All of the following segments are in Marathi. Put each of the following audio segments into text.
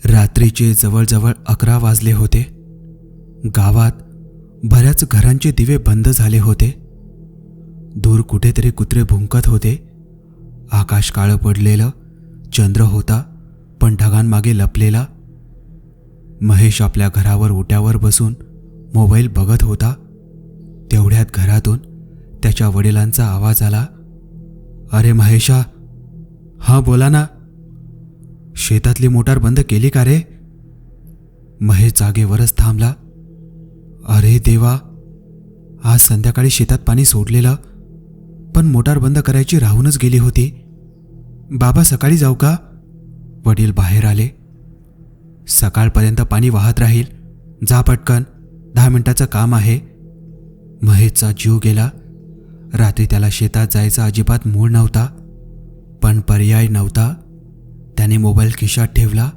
रात्रीचे जवळजवळ 11 वाजले होते. गावात बऱ्याच घरांचे दिवे बंद झाले होते. दूर कुठेतरी कुत्रे भुंकत होते. आकाश काळं पडलेलं, चंद्र होता पण ढगांमागे लपलेला. महेश आपल्या घरावर ओट्यावर बसून मोबाईल बघत होता. तेवढ्यात घरातून त्याच्या वडिलांचा आवाज आला. "अरे महेशा." "हां बोला ना." "शेतातली मोटार बंद केली का रे?" महेश जागेवरच थांबला. अरे देवा, आज संध्याकाळी शेतात पाणी सोडलेलं, पण मोटार बंद करायची राहूनच गेली होती. "बाबा सकाळी जाऊ का?" वडील बाहेर आले. "सकाळपर्यंत पाणी वाहत राहील, जा पटकन, 10 मिनिटाचं काम आहे." महेशचा जीव गेला. रात्री त्याला शेतात जायचा अजिबात मूड नव्हता, पण पर्याय नव्हता. त्याने मोबाईल खिशात ठेवला,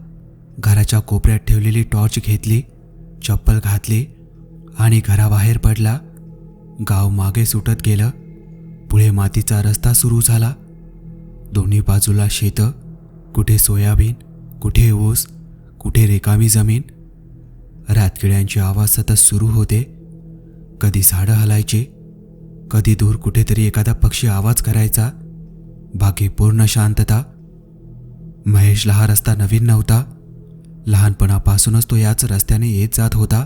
घराच्या कोपऱ्यात ठेवलेली टॉर्च घेतली, चप्पल घातली आणि घराबाहेर पडला. गाव मागे सुटत गेलं. पुढे मातीचा रस्ता सुरू झाला. दोन्ही बाजूला शेतं, कुठे सोयाबीन, कुठे ऊस, कुठे रिकामी जमीन. रातकिड्यांचे आवाज सतत सुरू होते. कधी झाडं हलायची, कधी दूर कुठेतरी एखादा पक्षी आवाज करायचा. बाकी पूर्ण शांतता. महेशला हा रस्ता नवीन नव्हता. लहानपणापासूनच तो याच रस्त्याने येत जात होता,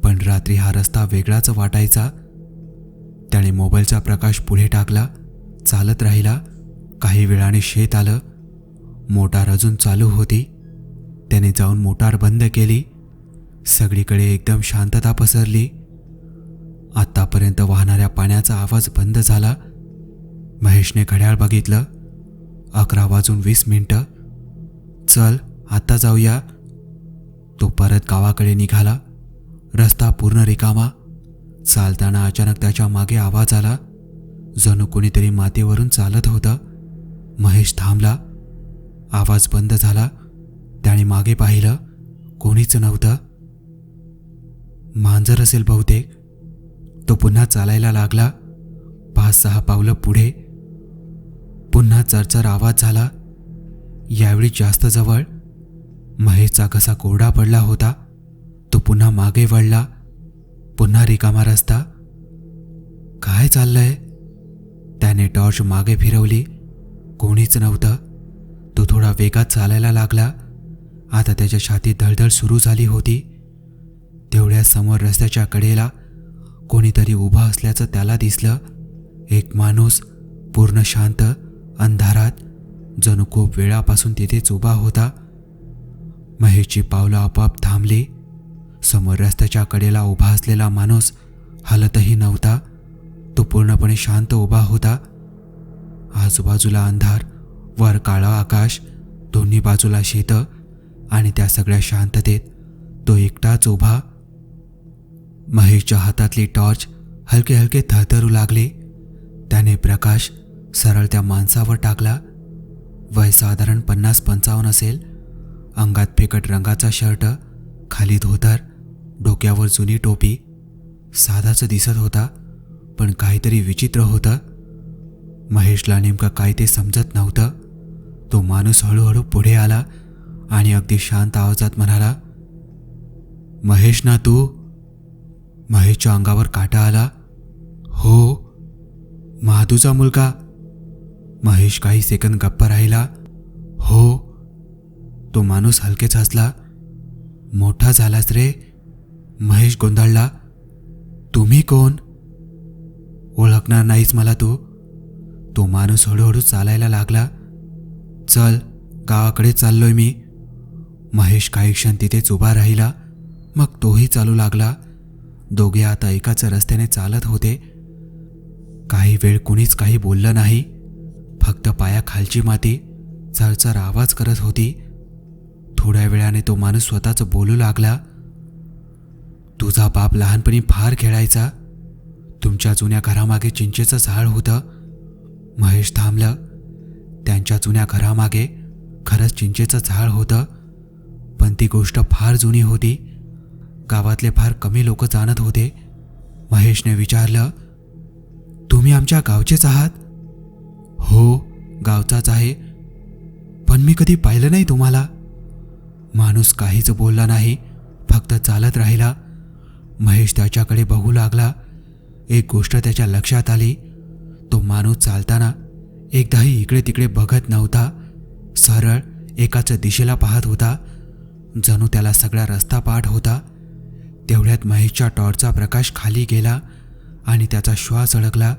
पण रात्री हा रस्ता वेगळाच वाटायचा. त्याने मोबाईलचा प्रकाश पुढे टाकला, चालत राहिला. काही वेळाने शेत आलं. मोटार अजून चालू होती. त्याने जाऊन मोटार बंद केली. सगळीकडे एकदम शांतता पसरली. आत्तापर्यंत वाहणाऱ्या पाण्याचा आवाज बंद झाला. महेशने घड्याळ बघितलं. 11:20. "चल आता जाऊया." तो परत गावाकडे निघाला. रस्ता पूर्ण रिकामा. चालताना अचानक त्याच्या मागे आवाज आला. जणू कोणीतरी मातीवरून चालत होतं. महेश थांबला. आवाज बंद झाला. त्याने मागे पाहिलं. कोणीच नव्हतं. मांजर असेल बहुतेक. तो पुन्हा चालायला लागला. 5-6 पावलं पुढे. पुन्हा चरचर आवाज झाला. यावेळी जास्त जवळ. महेशचा घसा कोरडा पडला होता. तो पुन्हा मागे वळला. पुन्हा रिकामा रस्ता. काय चाललंय? त्याने टॉर्च मागे फिरवली. कोणीच नव्हतं. तो थोडा वेगात चालायला लागला. आता त्याच्या छातीत धडधड सुरू झाली होती. तेवढ्या समोर रस्त्याच्या कडेला कोणीतरी उभा असल्याचं त्याला दिसलं. एक माणूस, पूर्ण शांत, अंधारात, जणू खूप वेळापासून तिथेच उभा होता. महेशची पावलं आपोआप थांबली. समोर रस्त्याच्या कडेला उभा असलेला माणूस हलतही नव्हता. तो पूर्णपणे शांत उभा होता. आजूबाजूला अंधार, वर काळं आकाश, दोन्ही बाजूला शेतं आणि त्या सगळ्या शांततेत तो एकटाच उभा. महेशच्या हातातली टॉर्च हलके हलके थरथरू लागली. त्याने प्रकाश सरळ त्या माणसावर टाकला. वय साधारण 50-55 असेल. अंगात फिकट रंगाचा शर्ट, खाली धोतर, डोक्यावर जुनी टोपी. साधाच दिसत होता, पण काहीतरी विचित्र होतं. महेशला नेमकं काय ते समजत नव्हतं. तो माणूस हळूहळू पुढे आला आणि अगदी शांत आवाजात म्हणाला, "महेश ना तू?" महेशच्या अंगावर काटा आला. "हो." "महादूचा मुलगा?" महेश काही सेकंद गप्प राहिला. "हो." तो माणूस हलकेच हसला. "मोठा झालास रे." महेश गोंधळला. "तुम्ही कोण?" "ओळखणार नाहीस मला तू." तो माणूस हळूहळू चालायला लागला. "चल, गावाकडे चाललोय मी." महेश काही क्षण तिथेच उभा राहिला. मग तोही चालू लागला. दोघे आता एकाच रस्त्याने चालत होते. काही वेळ कुणीच काही बोललं नाही. फक्त पायाखालची माती चरचर आवाज करत होती. थोड्या वेळाने तो माणूस स्वतःच बोलू लागला. "तुझा बाप लहानपणी फार खेळायचा. तुमच्या जुन्या घरामागे चिंचेचं झाड होतं." महेश थांबलं. त्यांच्या जुन्या घरामागे खरंच चिंचेचं झाड होतं, पण ती गोष्ट फार जुनी होती. गावातले फार कमी लोक जाणत होते. महेशने विचारलं, तुम्ही आमच्या गावचेच आहात? हो, गावचाच आहे, पण मी कधी पाहिलं नाही तुम्हाला. माणूस काहीच बोलला नाही, फक्त चालत राहिला. महेश त्याच्याकडे बघू लागला. एक गोष्ट त्याच्या लक्षात आली. तो माणूस चालताना एकदाही इकडे तिकडे बघत नव्हता. सरळ एकाच दिशेला पाहत होता, जणू त्याला सगळा रस्ता पाठ होता. तेवढ्यात महेशच्या टॉर्चचा प्रकाश खाली गेला आणि त्याचा श्वास अडकला.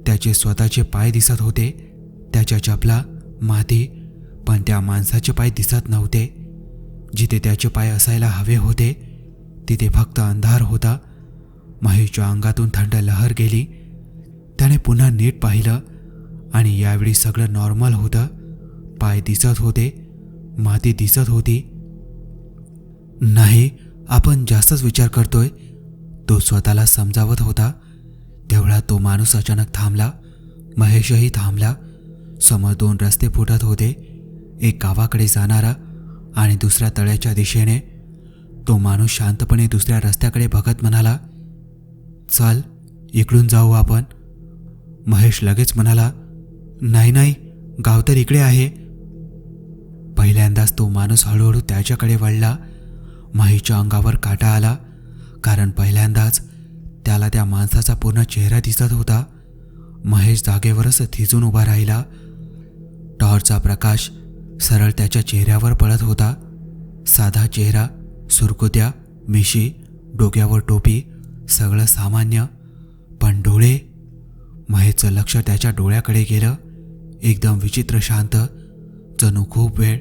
त्याचे स्वतःचे पाय दिसत होते, त्याच्या चपला, माती, पण त्या माणसाचे पाय दिसत नव्हते. जिथे त्याचे पाय असायला हवे होते तिथे फक्त अंधार होता. महेशच्या अंगातून थंड लहर गेली. त्याने पुन्हा नीट पाहिलं आणि यावेळी सगळं नॉर्मल होतं. पाय दिसत होते, माती दिसत होती. नाही, आपण जास्तच विचार करतोय, तो स्वतःला समजावत होता. तेवढा तो माणूस अचानक थांबला. महेशही थांबला. समोर 2 रस्ते फुटत होते, एक गावाकडे जाणारा आणि दुसऱ्या तळ्याच्या दिशेने. तो माणूस शांतपणे दुसऱ्या रस्त्याकडे बघत म्हणाला, चल इकडून जाऊ आपण. महेश लगेच म्हणाला, नाही नाही, गाव तर इकडे आहे. पहिल्यांदाच तो माणूस हळूहळू त्याच्याकडे वळला. महेशच्या अंगावर काटा आला, कारण पहिल्यांदाच त्याला त्या माणसाचा पूर्ण चेहरा दिसत होता. महेश जागेवरच थिजून उभा राहिला. टॉर्चचा प्रकाश सरळ त्याच्या चेहऱ्यावर पडत होता. साधा चेहरा, सुरकुत्या, मिशी, डोक्यावर टोपी, सगळं सामान्य, पण डोळे. महेशचं लक्ष त्याच्या डोळ्याकडे गेलं. एकदम विचित्र शांत, जणू खूप वेळ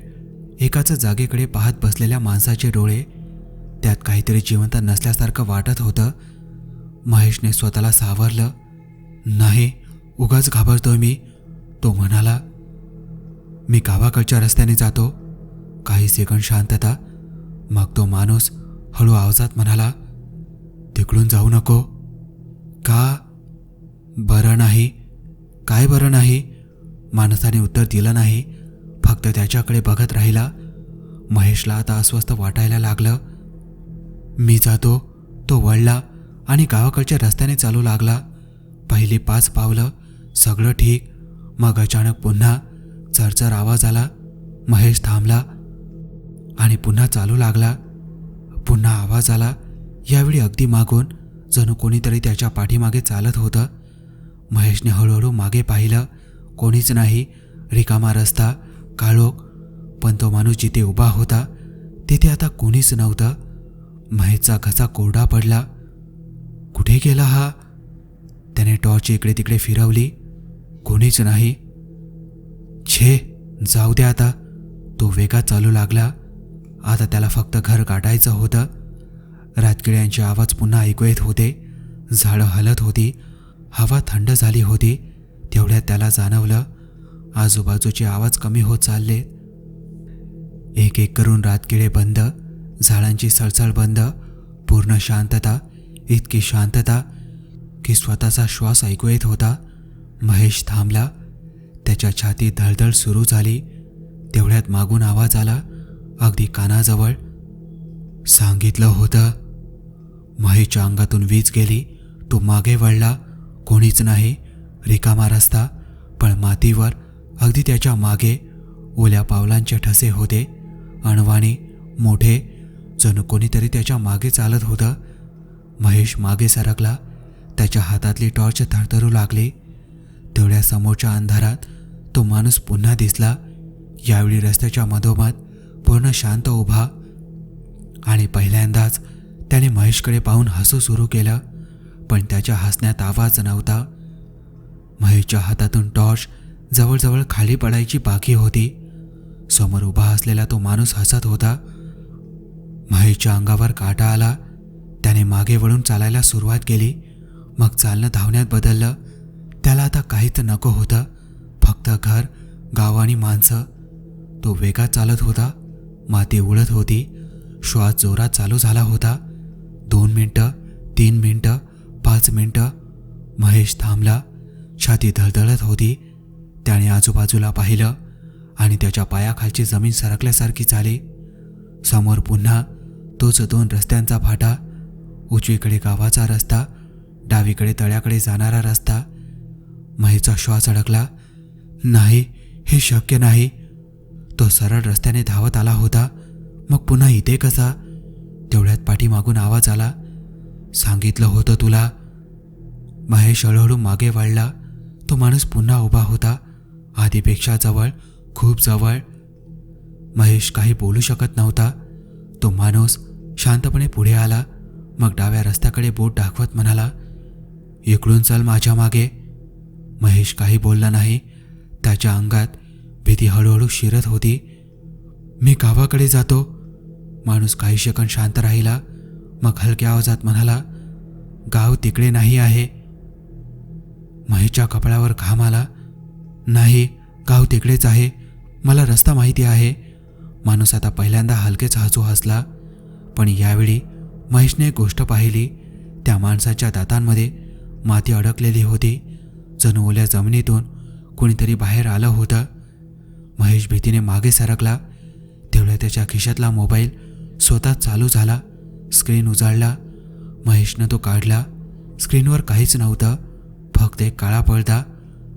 एकाच जागेकडे पाहत बसलेल्या माणसाचे डोळे. त्यात काहीतरी जिवंत नसल्यासारखं वाटत होतं. महेशने स्वतःला सावरलं. नाही, उगाच घाबरतोय मी, तो म्हणाला. मी गावाकडच्या रस्त्याने जातो. काही सेकंद शांतता. मग तो माणूस हळू आवाजात म्हणाला, तिकडून जाऊ नको. का? बरं नाही. काय बरं नाही? माणसाने उत्तर दिलं नाही, फक्त त्याच्याकडे बघत राहिला. महेशला आता अस्वस्थ वाटायला लागलं. मी जातो, तो वळला आणि गावाकडच्या रस्त्याने चालू लागला. पहिली 5 पावलं सगळं ठीक. मग अचानक पुन्हा चरचर आवाज आला. महेश थांबला आणि पुन्हा चालू लागला. पुन्हा आवाज आला, यावेळी अगदी मागून, जणू कोणीतरी त्याच्या पाठीमागे चालत होतं. महेशने हळूहळू मागे पाहिलं. कोणीच नाही, रिकामा रस्ता, काळोख. पण तो माणूस जिथे उभा होता तिथे आता कोणीच नव्हतं. महेशचा घसा कोरडा पडला. कुठे गेला हा? त्याने टॉर्च इकडे तिकडे फिरवली. कोणीच नाही. छे, जाऊ द्या आता. तो वेगात चालू लागला. आता त्याला फक्त घर गाठायचं होतं. रातकिड्यांचे आवाज पुन्हा ऐकू येत होते. झाडं हलत होती. हवा थंड झाली होती. तेवढ्यात त्याला जाणवलं, आजूबाजूचे आवाज कमी होत चालले. एक एक करून रातकिडे बंद, झाडांची सळसळ बंद, पूर्ण शांतता. इतकी शांतता की स्वतःचा श्वास ऐकू येत होता. महेश थांबला. त्याच्या छातीत धडधड सुरू झाली. तेवढ्यात मागून आवाज आला, अगदी कानाजवळ. सांगितलं होतं. महेशच्या अंगातून वीज गेली. तो मागे वळला. कोणीच नाही. रिकामा रस्ता, पण मातीवर अगदी त्याच्या मागे ओल्या पावलांचे ठसे होते. अणवाणी, मोठे, जणू कोणीतरी त्याच्या मागे चालत होतं. महेश मागे सरकला. त्याच्या हातातली टॉर्च थरथरू लागली. तेवढ्या समोरच्या अंधारात तो माणूस पुन्हा दिसला. यावेळी रस्त्याच्या मधोमध, पूर्ण शांत उभा. आणि पहिल्यांदाच त्याने महेशकडे पाहून हसू सुरू केलं, पण त्याच्या हसण्यात आवाज नव्हता. महेशच्या हातातून टॉर्च जवळजवळ खाली पडायची बाकी होती. समोर उभा असलेला तो माणूस हसत होता. महेशच्या अंगावर काटा आला. त्याने मागे वळून चालायला सुरुवात केली. मग चालणं धावण्यात बदललं. त्याला आता काहीच नको होतं, फक्त घर, गाव आणि माणसं. तो वेगात चालत होता. माती उडत होती. श्वास जोरात चालू झाला होता. 2 मिनिटं, 3 मिनिटं, 5 मिनिटं. महेश थांबला. छाती धडधडत होती. त्याने आजूबाजूला पाहिलं आणि त्याच्या पायाखालची जमीन सरकल्यासारखी झाली. समोर पुन्हा तोच 2 रस्त्यांचा फाटा, उजवीकडे गावाचा रस्ता, डावीकडे तळ्याकडे जाणारा रस्ता. महेशचा श्वास अडकला. नाही, हे शक्य नाही. तो सरळ रस्त्याने धावत आला होता, मग पुन्हा इथे कसा? तेवढ्यात पाठीमागून आवाज आला. सांगितलं होतं तुला. महेश हळूहळू मागे वळला. तो माणूस पुन्हा उभा होता, आधीपेक्षा जवळ, खूप जवळ. महेश काही बोलू शकत नव्हता. तो माणूस शांतपणे पुढे आला, मग डाव्या रस्त्याकडे बोट दाखवत म्हणाला, इकडून चल माझ्या मागे. महेश काही बोलला नाही. त्याच्या अंगात भीती हळूहळू शिरत होती. मी गावाकडे जातो. माणूस काही सेकंद शांत राहिला, मग हलक्या आवाजात म्हणाला, गाव तिकडे नाही आहे. महेशच्या कपाळावर घाम आला. नाही, गाव तिकडेच आहे. मला रस्ता माहिती आहे. माणूस आता पहिल्यांदा हलकेच हसला. पण यावेळी महेशने एक गोष्ट पाहिली. त्या माणसाच्या दातांमध्ये माती अडकलेली होती. जणू ओल्या जमिनीतून कोणीतरी बाहेर आलं होतं. महेश भीतीने मागे सरकला. तेवढ्या त्याच्या खिशातला मोबाईल स्वतःच चालू झाला. स्क्रीन उजाडला. महेशनं तो काढला. स्क्रीनवर काहीच नव्हतं, फक्त एक काळा पडदा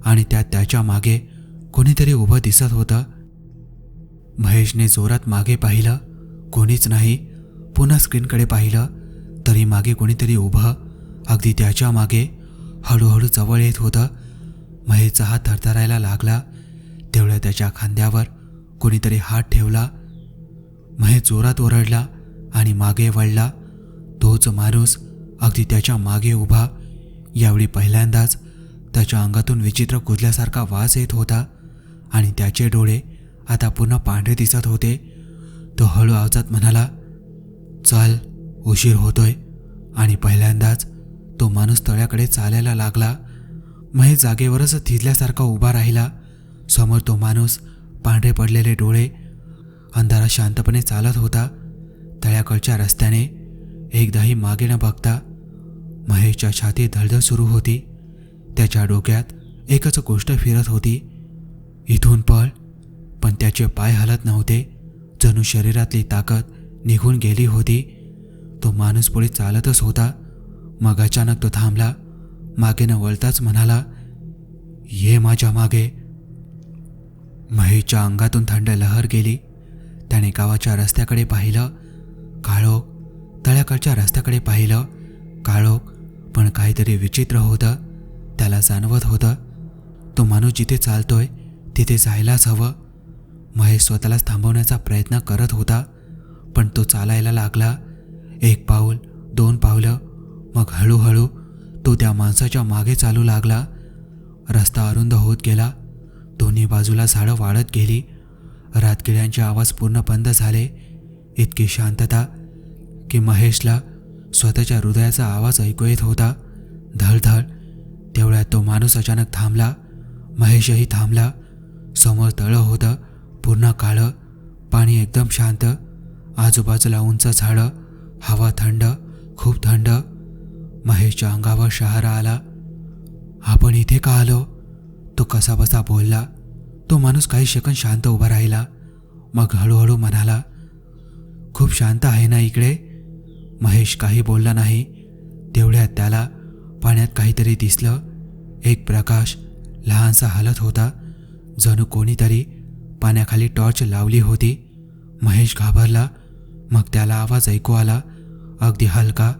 आणि त्यात त्याच्या मागे कोणीतरी उभं दिसत होतं. महेशने जोरात मागे पाहिलं, कोणीच नाही. पुन्हा स्क्रीनकडे पाहिलं, तरी मागे कोणीतरी उभं, अगदी त्याच्या मागे, हळूहळू जवळ येत होतं. महेशचा हात थरथरायला लागला. तेवढ्या त्याच्या खांद्यावर कोणीतरी हात ठेवला. महेश जोरात ओरडला आणि मागे वळला. तोच माणूस अगदी त्याच्या मागे उभा. यावेळी पहिल्यांदाच त्याच्या अंगातून विचित्र कुजल्यासारखा वास येत होता आणि त्याचे डोळे आता पुन्हा पांढरे दिसत होते. तो हळू आवाजात म्हणाला, चल, उशीर होतोय. आणि पहिल्यांदाच तो माणूस तळ्याकडे चालायला लागला. महेश जागेवरच थिजल्यासारखा उभा राहिला. समोर तो माणूस, पांढरे पडलेले डोळे, अंधारात शांतपणे चालत होता. तळ्याकडच्या रस्त्याने एकदाही मागे न बघता. महेशच्या छातीत धडधड सुरू होती. त्याच्या डोक्यात एकच गोष्ट फिरत होती, इथून पळ. पण त्याचे पाय हलत नव्हते. जणू शरीरातली ताकद निघून गेली होती. तो माणूस पुढे चालतच होता. मग अचानक तो थांबला. मागे न वळताच म्हणाला, ये माझ्या मागे. महेशच्या अंगातून थंड लहर गेली. त्याने गावाच्या रस्त्याकडे पाहिलं, काळोख. तळ्याकडच्या रस्त्याकडे पाहिलं, काळोख. पण काहीतरी विचित्र होतं. त्याला जाणवत होतं, तो माणूस जिथे चालतोय तिथे जायलाच हवं. महेश स्वतःलाच थांबवण्याचा प्रयत्न करत होता, पण तो चालायला लागला. 1 पाऊल, 2 पावलं, मग हळूहळू तो त्या माणसाच्या मागे चालू लागला. रस्ता अरुंद होत गेला. दोन्ही बाजूला झाडं वाढत गेली. रातकिड्यांचे आवाज पूर्ण बंद झाले. इतकी शांतता की महेशला स्वतःच्या हृदयाचा आवाज ऐकू येत होता, धडधड. तेवढ्यात तो माणूस अचानक थांबला. महेशही थांबला. समोर तळं होतं, पूर्ण काळं. पाणी एकदम शांत. आजूबाजूला उंच झाडं, हवा थंड, खूप थंड. महेशच्या अंगावर शहारा आला. आपण इथे का आलो? तो कसाबसा बोलला. तो माणूस काही सेकंद शांत उभा राहिला, मग हळूहळू म्हणाला, खूप शांत आहे ना इकडे? महेश काही बोलला नाही. तेवढ्यात त्याला पाण्यात काहीतरी दिसलं. एक प्रकाश लहानसा हलत होता, जणू कोणीतरी पाण्याखाली टॉर्च लावली होती. महेश घाबरला. मग त्याला आवाज ऐकू आला, अगदी हलका,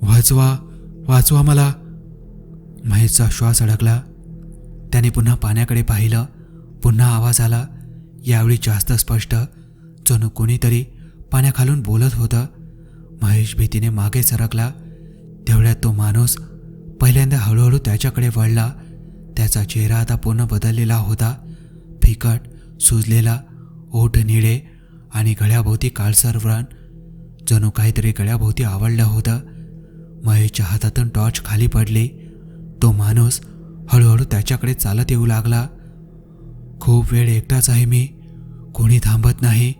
वाचवा, वाचवा मला. महेशचा श्वास अडकला. त्याने पुन्हा पाण्याकडे पाहिलं. पुन्हा आवाज आला, यावेळी जास्त स्पष्ट, जणू कोणीतरी पाण्याखालून बोलत होतं. महेश भीतीने मागे सरकला. तेवढ्यात तो माणूस पहिल्यांदा हळूहळू त्याच्याकडे वळला. त्याचा चेहरा आता पूर्ण बदललेला होता. फिकट, सुजलेला, ओठ निळे आणि गळ्याभोवती काळसर व्रण. जणू काहीतरी गळ्याभोवती आवळलं होतं. महेशच्या हातातून टॉर्च खाली पडली. तो माणूस हळूहळू त्याच्याकडे चालत येऊ लागला. खूप वेळ एकटाच आहे मी, कोणी थांबत नाही.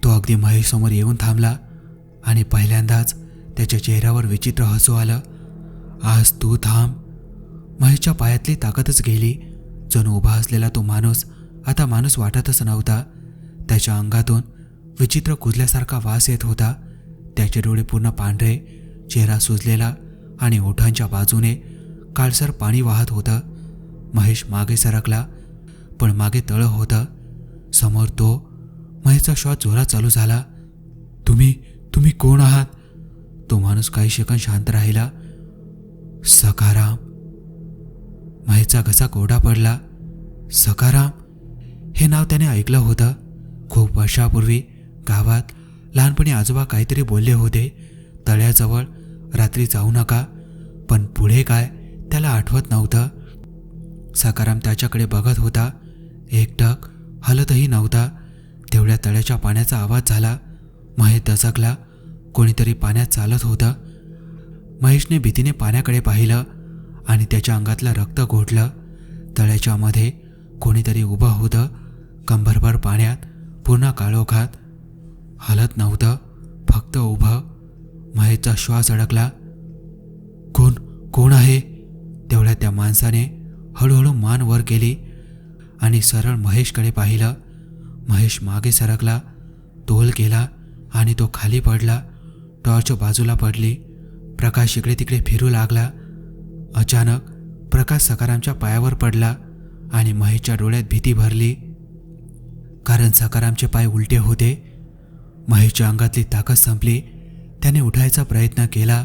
तो अगदी महेशसमोर येऊन थांबला आणि पहिल्यांदाच त्याच्या चेहऱ्यावर विचित्र हसू आलं. आज तू थांब. महेशच्या पायातली ताकदच गेली. जणू उभा असलेला तो माणूस आता माणूस वाटतच नव्हता. त्याच्या अंगातून विचित्र कुजल्यासारखा वास येत होता. त्याचे डोळे पूर्ण पांढरे, चेहरा सुजलेला आणि ओठांच्या बाजूने काळसर पाणी वाहत होतं. महेश मागे सरकला, पण मागे तळं होतं. समोर तो. महेशचा श्वास जोरात चालू झाला. तुम्ही कोण आहात? तो माणूस काही सेकंद शांत राहिला. सखाराम. महेशचा घसा कोरडा पडला. सखाराम हे नाव त्याने ऐकलं होतं. खूप वर्षापूर्वी गावात लहानपणी आजोबा काहीतरी बोलले होते, तळ्याजवळ रात्री जाऊ नका. पण पुढे काय त्याला आठवत नव्हतं. सखाराम त्याच्याकडे बघत होता. एकटक हलतही नव्हता. तेवढ्या तळ्याच्या पाण्याचा आवाज झाला. महेश दचकला. कोणीतरी पाण्यात चालत होतं. महेशने भीतीने पाण्याकडे पाहिलं आणि त्याच्या अंगातलं रक्त घोटलं. तळ्याच्या मध्ये कोणीतरी उभं होतं, कंबरभर पाण्यात, पूर्ण काळोखात. हलत नव्हतं, फक्त उभं. महेशचा श्वास अडकला. कोण आहे? तेवढ्या त्या माणसाने हळूहळू मान वर केली आणि सरळ महेशकडे पाहिलं. महेश मागे सरकला. तोल गेला आणि तो खाली पडला. टॉर्च बाजूला पडली. प्रकाश इकडे तिकडे फिरू लागला. अचानक प्रकाश सखारामच्या पायावर पडला आणि महेशच्या डोळ्यात भीती भरली, कारण सखारामचे पाय उलटे होते. महेशच्या अंगातली ताकद संपली. त्याने उठायचा प्रयत्न केला,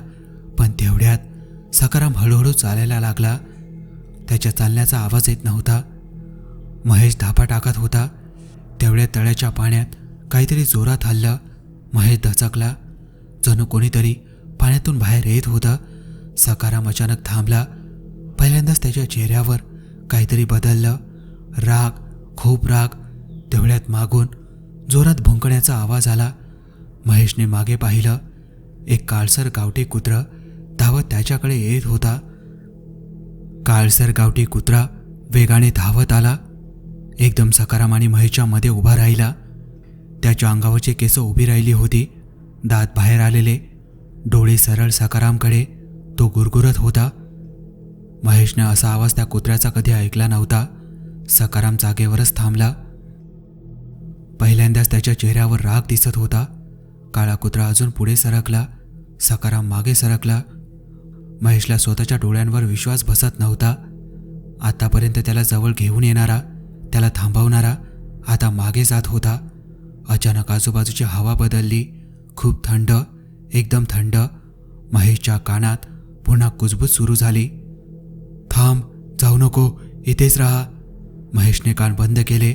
पण तेवढ्यात सखाराम हळूहळू चालायला लागला. त्याच्या चालण्याचा आवाज येत नव्हता. महेश धापा टाकत होता. तेवढ्या तळ्याच्या पाण्यात काहीतरी जोरात हललं. महेश दचकला. जणू कोणीतरी पाण्यातून बाहेर येत होतं. सखाराम अचानक थांबला. पहिल्यांदाच त्याच्या चेहऱ्यावर काहीतरी बदललं. राग, खूप राग. तेवढ्यात मागून जोरात भुंकण्याचा आवाज आला. महेशने मागे पाहिलं. एक काळसर गावठी कुत्रं धावत त्याच्याकडे येत होता. काळसर गावठी कुत्रा वेगाने धावत आला. एकदम सखाराम आणि महेशच्या मध्ये उभा राहिला. त्याच्या अंगावरची केस उभी राहिली होती, दात बाहेर आलेले, डोळे सरळ सखारामकडे. तो गुरगुरत होता. महेशने असा आवाज त्या कुत्र्याचा कधी ऐकला नव्हता. सखाराम जागेवरच थांबला. पहिल्यांदाच त्याच्या चेहऱ्यावर राग दिसत होता. काळा कुत्रा अजून पुढे सरकला. सखाराम मागे सरकला. महेशला स्वतःच्या डोळ्यांवर विश्वास बसत नव्हता. आतापर्यंत त्याला जवळ घेऊन येणारा, त्याला थांबवणारा, आता मागे जात होता. अचानक आजूबाजूची हवा बदलली. खूप थंड, एकदम थंड. महेशच्या कानात पुन्हा कुजबूज सुरू झाली. थांब, जाऊ नको, इथेच राहा. महेशने कान बंद केले.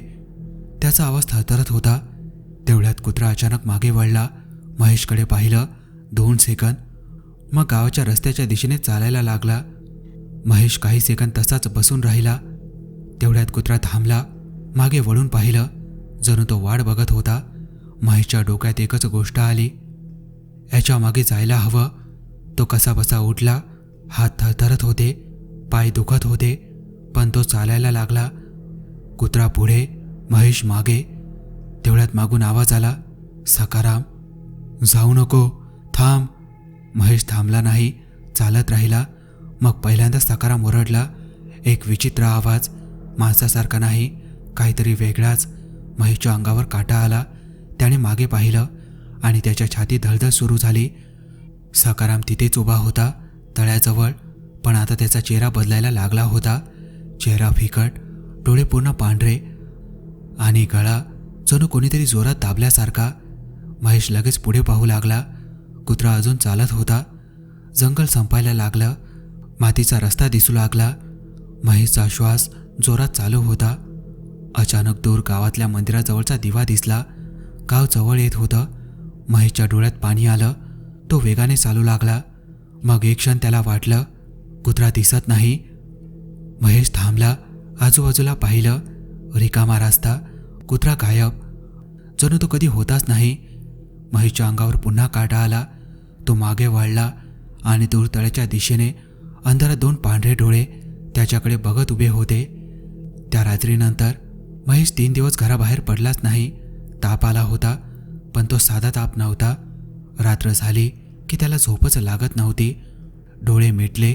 त्याचा आवाज थरथरत होता. तेवढ्यात कुत्रा अचानक मागे वळला. महेशकडे पाहिलं. 2 सेकंद, मग गावाच्या रस्त्याच्या दिशेने चालायला लागला. महेश काही सेकंद तसाच बसून राहिला. तेवढ्यात कुत्रा थांबला. मागे वळून पाहिलं. जणू तो वाट बघत होता. महेशच्या डोक्यात एकच गोष्ट आली, याच्या मागे जायला हवं. तो कसाबसा उठला. हात थरथरत होते, पाय दुखत होते, पण तो चालायला लागला. कुत्रा पुढे, महेश मागे. तेवढ्यात मागून आवाज आला, सखाराम, जाऊ नको, थांब. महेश थांबला नाही, चालत राहिला. मग पहिल्यांदा सखाराम ओरडला. एक विचित्र आवाज, माणसासारखा नाही, काहीतरी वेगळाच. महेशच्या अंगावर काटा आला. त्याने मागे पाहिलं आणि त्याच्या छातीत धडधड सुरू झाली. सखाराम तिथेच उभा होता, तळ्याजवळ, पण आता त्याचा चेहरा बदलायला लागला होता. चेहरा फिकट, डोळे पूर्ण पांढरे आणि गळा जणू कोणीतरी जोरात दाबल्यासारखा. महेश लगेच पुढे पाहू लागला. कुत्रा अजून चालत होता. जंगल संपायला लागलं. मातीचा रस्ता दिसू लागला. महेशचा श्वास जोरात चालू होता. अचानक दूर गावातल्या मंदिराजवळचा दिवा दिसला. गाव जवळ येत होतं. महेशच्या डोळ्यात पाणी आलं. तो वेगाने चालू लागला. मग एक क्षण त्याला वाटलं, कुत्रा दिसत नाही. महेश थांबला. आजूबाजूला पाहिलं. रिकामा रस्ता, कुत्रा गायब, जणू तो कधी होताच नाही. महेशच्या अंगावर पुन्हा काटा आला. तो मागे वळला आणि दूर तळ्याच्या दिशेने अंधारात 2 पांढरे डोळे त्याच्याकडे बघत उभे होते. त्या रात्रीनंतर महेश 3 दिवस घराबाहेर पडलाच नाही. ताप आला होता, पण तो साधा ताप नव्हता. रात्र झाली की त्याला झोपच लागत नव्हती. डोळे मिटले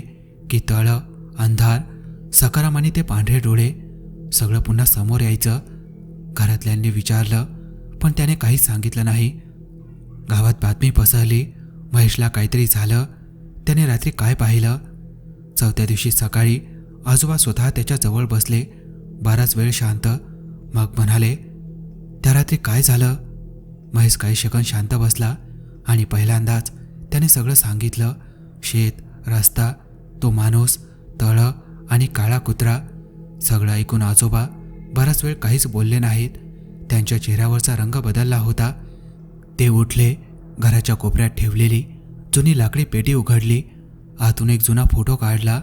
की तळं, अंधार, सखाराम आणि ते पांढरे डोळे, सगळं पुन्हा समोर यायचं. घरातल्यांनी विचारलं, पण त्याने काहीच सांगितलं नाही. गावात बातमी पसरली, महेशला काहीतरी झालं. त्याने रात्री काय पाहिलं? चौथ्या दिवशी सकाळी आजोबा स्वतः त्याच्या जवळ बसले. बराच वेळ शांत. मग म्हणाले, त्या रात्री काय झालं? महेश काही सेकंद शांत बसला आणि पहिल्यांदाच त्याने सगळं सांगितलं. शेत, रस्ता, तो माणूस, तळं आणि काळा कुत्रा. सगळं ऐकून आजोबा बराच वेळ काहीच बोलले नाहीत. त्यांच्या चेहऱ्यावरचा रंग बदलला होता. ते उठले. घराच्या कोपऱ्यात ठेवलेली जुनी लाकडी पेटी उघडली. आतून एक जुना फोटो काढला.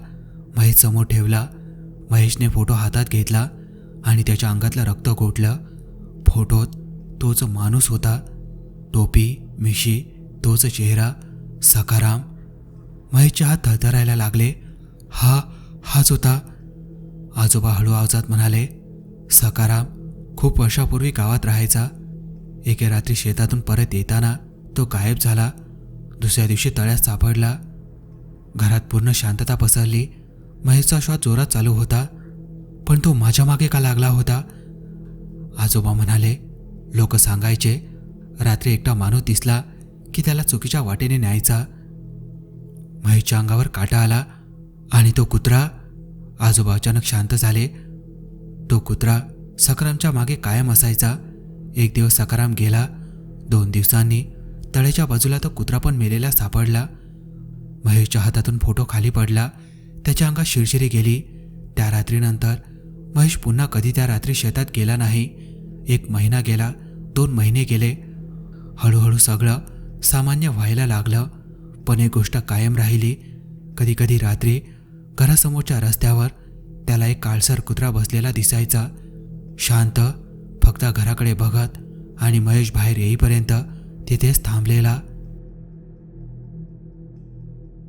महेश समोर ठेवला. महेशने फोटो हातात घेतला आणि त्याच्या अंगातलं रक्त घोटलं. फोटोत तोच माणूस होता. टोपी, मिशी, तोच चेहरा, सखाराम. महेशचे हात थरथरायला लागले. हाच होता. आजोबा हळू आवाजात म्हणाले, सखाराम खूप वर्षापूर्वी गावात राहायचा. एके रात्री शेतातून परत येताना तो गायब झाला. दुसऱ्या दिवशी तळ्यात सापडला. घरात पूर्ण शांतता पसरली. महेशचा श्वास जोरात चालू होता. पण तो माझ्या मागे का लागला होता? आजोबा म्हणाले, लोक सांगायचे रात्री एकटा माणूस दिसला की त्याला चुकीच्या वाटेने न्यायचा. महेशच्या अंगावर काटा आला. आणि तो कुत्रा? आजोबा अचानक शांत झाले. तो कुत्रा सखारामच्या मागे कायम असायचा. एक दिवस सखाराम गेला. 2 दिवसांनी तळ्याच्या बाजूला तो कुत्रा पण मेलेला सापडला. महेशच्या हातातून फोटो खाली पडला. त्याच्या अंगात शिरशिरी गेली. त्या रात्रीनंतर महेश पुन्हा कधी त्या रात्री शेतात गेला नाही. 1 महिना गेला. 2 महिने गेले. हळूहळू सगळं सामान्य व्हायला लागलं. पण एक गोष्ट कायम राहिली. कधी कधी रात्री घरासमोरच्या रस्त्यावर त्याला एक काळसर कुत्रा बसलेला दिसायचा. शांत, फक्त घराकडे बघत. आणि महेश बाहेर येईपर्यंत तिथेच थांबलेला.